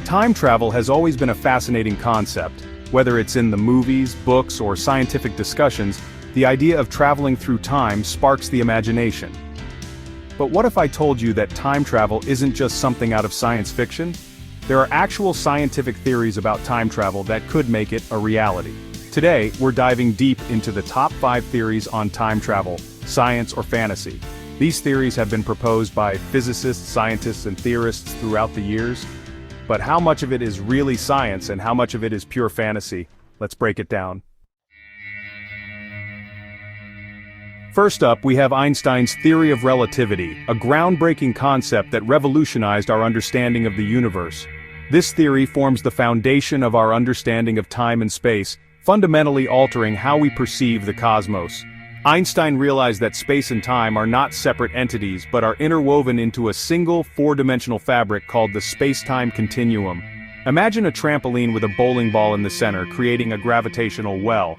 Time travel has always been a fascinating concept. Whether it's in the movies, books, or scientific discussions, the idea of traveling through time sparks the imagination. But what if I told you that time travel isn't just something out of science fiction? There are actual scientific theories about time travel that could make it a reality. Today, we're diving deep into the top 5 theories on time travel, science or fantasy. These theories have been proposed by physicists, scientists, and theorists throughout the years. But how much of it is really science and how much of it is pure fantasy? Let's break it down. First up, we have Einstein's theory of relativity, a groundbreaking concept that revolutionized our understanding of the universe. This theory forms the foundation of our understanding of time and space, fundamentally altering how we perceive the cosmos. Einstein realized that space and time are not separate entities but are interwoven into a single four-dimensional fabric called the space-time continuum. Imagine a trampoline with a bowling ball in the center, creating a gravitational well.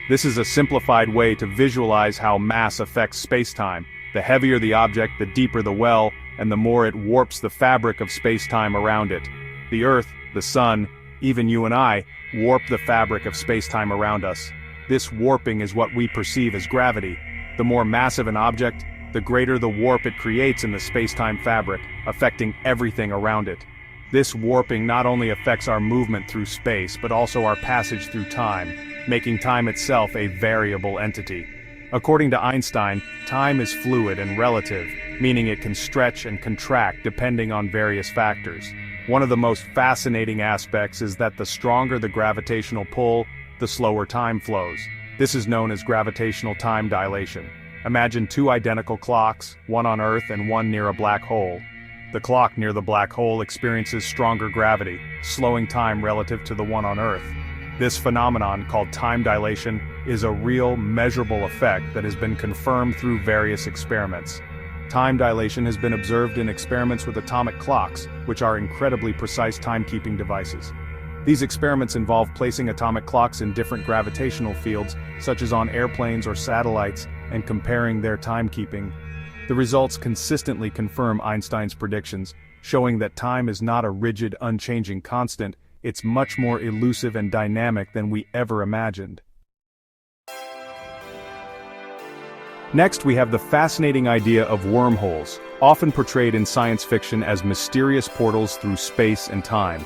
This is a simplified way to visualize how mass affects space-time. The heavier the object, the deeper the well, and the more it warps the fabric of space-time around it. The Earth, the Sun, even you and I, warp the fabric of space-time around us. This warping is what we perceive as gravity. The more massive an object, the greater the warp it creates in the space-time fabric, affecting everything around it. This warping not only affects our movement through space but also our passage through time, making time itself a variable entity. According to Einstein, time is fluid and relative, meaning it can stretch and contract depending on various factors. One of the most fascinating aspects is that the stronger the gravitational pull, the slower time flows. This is known as gravitational time dilation. Imagine 2 identical clocks, one on Earth and one near a black hole. The clock near the black hole experiences stronger gravity, slowing time relative to the one on Earth. This phenomenon, called time dilation, is a real, measurable effect that has been confirmed through various experiments. Time dilation has been observed in experiments with atomic clocks, which are incredibly precise timekeeping devices. These experiments involve placing atomic clocks in different gravitational fields, such as on airplanes or satellites, and comparing their timekeeping. The results consistently confirm Einstein's predictions, showing that time is not a rigid, unchanging constant. It's much more elusive and dynamic than we ever imagined. Next, we have the fascinating idea of wormholes, often portrayed in science fiction as mysterious portals through space and time.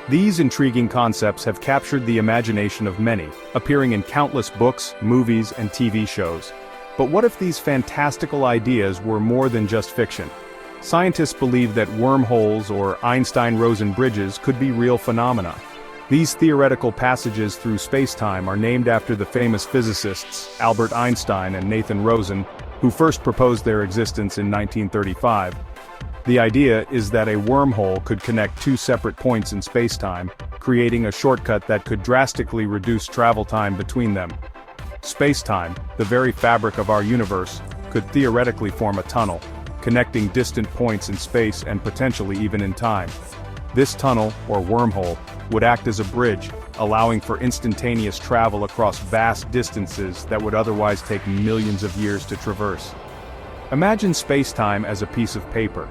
These intriguing concepts have captured the imagination of many, appearing in countless books, movies, and TV shows. But what if these fantastical ideas were more than just fiction? Scientists believe that wormholes or Einstein-Rosen bridges could be real phenomena. These theoretical passages through space-time are named after the famous physicists Albert Einstein and Nathan Rosen, who first proposed their existence in 1935. The idea is that a wormhole could connect 2 separate points in space-time, creating a shortcut that could drastically reduce travel time between them. Space-time, the very fabric of our universe, could theoretically form a tunnel, connecting distant points in space and potentially even in time. This tunnel, or wormhole, would act as a bridge, allowing for instantaneous travel across vast distances that would otherwise take millions of years to traverse. Imagine space-time as a piece of paper.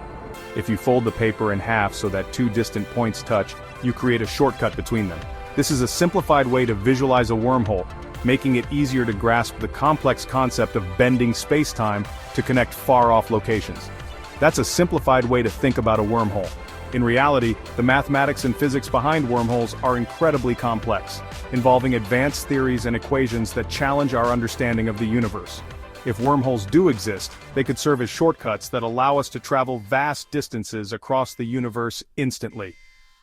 If you fold the paper in half so that 2 distant points touch, you create a shortcut between them. This is a simplified way to visualize a wormhole, making it easier to grasp the complex concept of bending space-time to connect far-off locations. That's a simplified way to think about a wormhole. In reality, the mathematics and physics behind wormholes are incredibly complex, involving advanced theories and equations that challenge our understanding of the universe. If wormholes do exist, they could serve as shortcuts that allow us to travel vast distances across the universe instantly.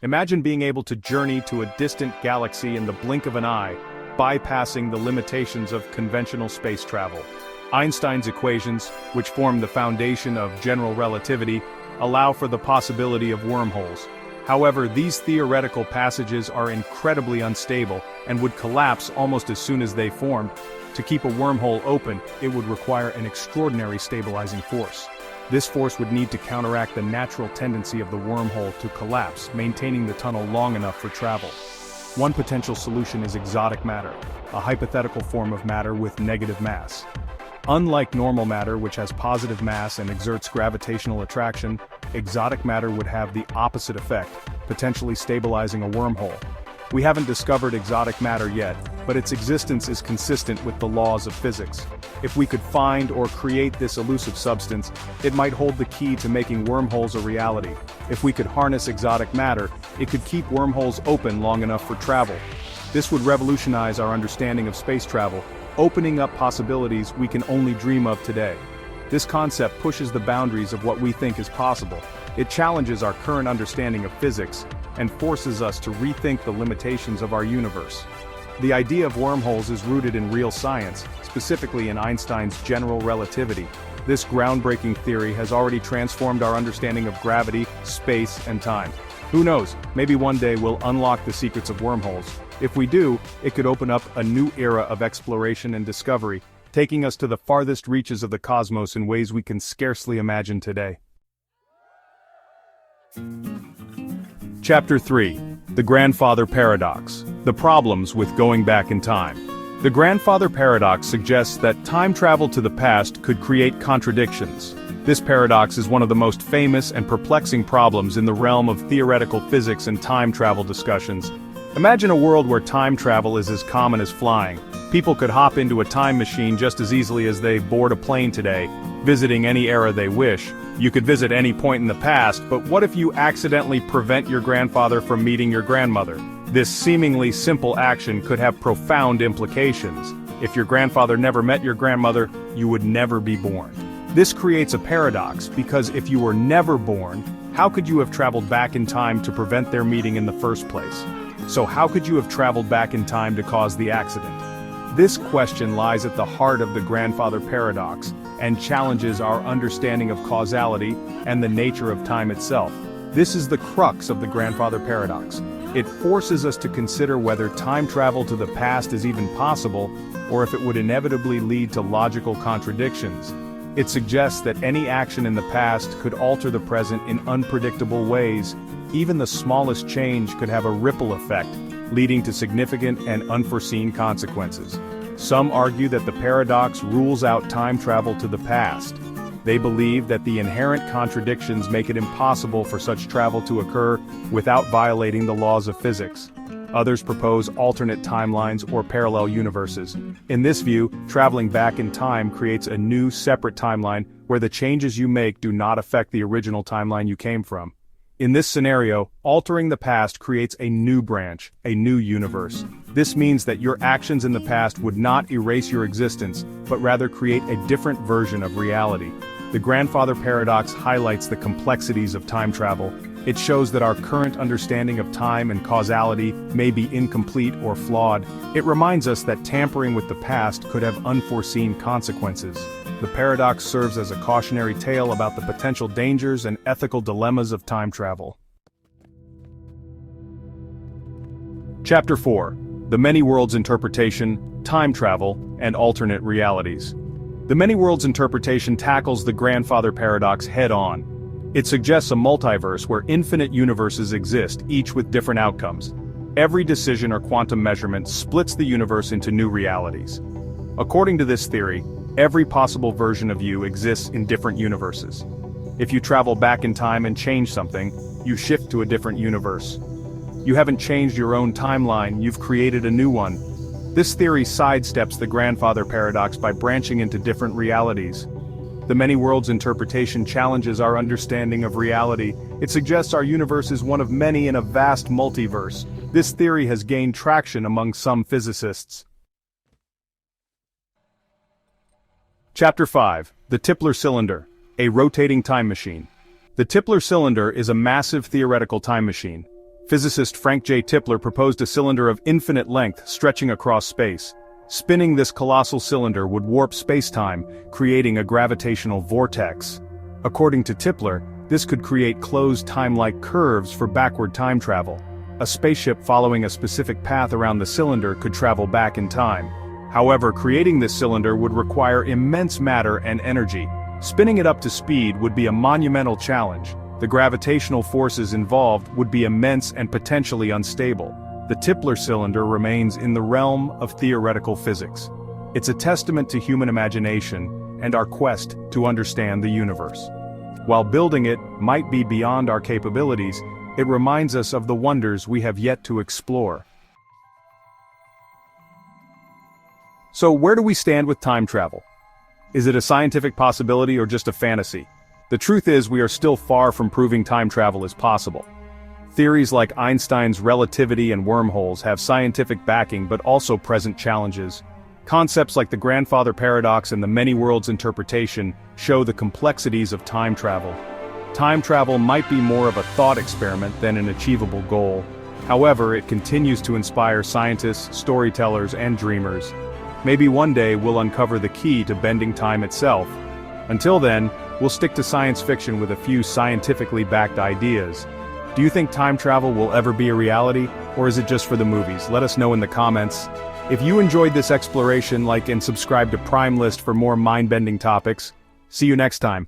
Imagine being able to journey to a distant galaxy in the blink of an eye, bypassing the limitations of conventional space travel. Einstein's equations, which form the foundation of general relativity, allow for the possibility of wormholes. However, these theoretical passages are incredibly unstable and would collapse almost as soon as they formed. To keep a wormhole open, it would require an extraordinary stabilizing force. This force would need to counteract the natural tendency of the wormhole to collapse, maintaining the tunnel long enough for travel. One potential solution is exotic matter, a hypothetical form of matter with negative mass. Unlike normal matter, which has positive mass and exerts gravitational attraction, exotic matter would have the opposite effect, potentially stabilizing a wormhole. We haven't discovered exotic matter yet, but its existence is consistent with the laws of physics. If we could find or create this elusive substance, it might hold the key to making wormholes a reality. If we could harness exotic matter, it could keep wormholes open long enough for travel. This would revolutionize our understanding of space travel, opening up possibilities we can only dream of today. This concept pushes the boundaries of what we think is possible. It challenges our current understanding of physics and forces us to rethink the limitations of our universe. The idea of wormholes is rooted in real science, specifically in Einstein's general relativity. This groundbreaking theory has already transformed our understanding of gravity, space, and time. Who knows, maybe one day we'll unlock the secrets of wormholes. If we do, it could open up a new era of exploration and discovery, taking us to the farthest reaches of the cosmos in ways we can scarcely imagine today. Chapter 3. The Grandfather Paradox. The problems with going back in time. The Grandfather Paradox suggests that time travel to the past could create contradictions. This paradox is one of the most famous and perplexing problems in the realm of theoretical physics and time travel discussions. Imagine a world where time travel is as common as flying. People could hop into a time machine just as easily as they board a plane today, visiting any era they wish. You could visit any point in the past, but what if you accidentally prevent your grandfather from meeting your grandmother? This seemingly simple action could have profound implications. If your grandfather never met your grandmother, you would never be born. This creates a paradox, because if you were never born, how could you have traveled back in time to prevent their meeting in the first place? So how could you have traveled back in time to cause the accident? This question lies at the heart of the Grandfather Paradox, and challenges our understanding of causality and the nature of time itself. This is the crux of the Grandfather Paradox. It forces us to consider whether time travel to the past is even possible, or if it would inevitably lead to logical contradictions. It suggests that any action in the past could alter the present in unpredictable ways. Even the smallest change could have a ripple effect, leading to significant and unforeseen consequences. Some argue that the paradox rules out time travel to the past. They believe that the inherent contradictions make it impossible for such travel to occur without violating the laws of physics. Others propose alternate timelines or parallel universes. In this view, traveling back in time creates a new, separate timeline where the changes you make do not affect the original timeline you came from. In this scenario, altering the past creates a new branch, a new universe. This means that your actions in the past would not erase your existence, but rather create a different version of reality. The Grandfather Paradox highlights the complexities of time travel. It shows that our current understanding of time and causality may be incomplete or flawed. It reminds us that tampering with the past could have unforeseen consequences. The paradox serves as a cautionary tale about the potential dangers and ethical dilemmas of time travel. Chapter 4. The Many Worlds Interpretation, Time Travel, and Alternate Realities. The Many Worlds Interpretation tackles the Grandfather Paradox head-on. It suggests a multiverse where infinite universes exist, each with different outcomes. Every decision or quantum measurement splits the universe into new realities. According to this theory, every possible version of you exists in different universes. If you travel back in time and change something, you shift to a different universe. You haven't changed your own timeline, you've created a new one. This theory sidesteps the Grandfather Paradox by branching into different realities. The Many Worlds Interpretation challenges our understanding of reality. It suggests our universe is one of many in a vast multiverse. This theory has gained traction among some physicists. Chapter 5. The Tippler Cylinder, a rotating time machine. The Tippler Cylinder is a massive theoretical time machine. Physicist Frank J. Tippler proposed a cylinder of infinite length stretching across space. Spinning this colossal cylinder would warp space-time, creating a gravitational vortex. According to Tippler, this could create closed time-like curves for backward time travel. A spaceship following a specific path around the cylinder could travel back in time. However, creating this cylinder would require immense matter and energy. Spinning it up to speed would be a monumental challenge. The gravitational forces involved would be immense and potentially unstable. The Tippler cylinder remains in the realm of theoretical physics. It's a testament to human imagination and our quest to understand the universe. While building it might be beyond our capabilities, It reminds us of the wonders we have yet to explore. So where do we stand with time travel? Is it a scientific possibility or just a fantasy? The truth is we are still far from proving time travel is possible. Theories like Einstein's relativity and wormholes have scientific backing but also present challenges. Concepts like the grandfather paradox and the many worlds interpretation show the complexities of time travel. Time travel might be more of a thought experiment than an achievable goal. However, it continues to inspire scientists, storytellers, and dreamers. Maybe one day we'll uncover the key to bending time itself. Until then, we'll stick to science fiction with a few scientifically backed ideas. Do you think time travel will ever be a reality, or is it just for the movies? Let us know in the comments. If you enjoyed this exploration, like and subscribe to Prime List for more mind-bending topics. See you next time.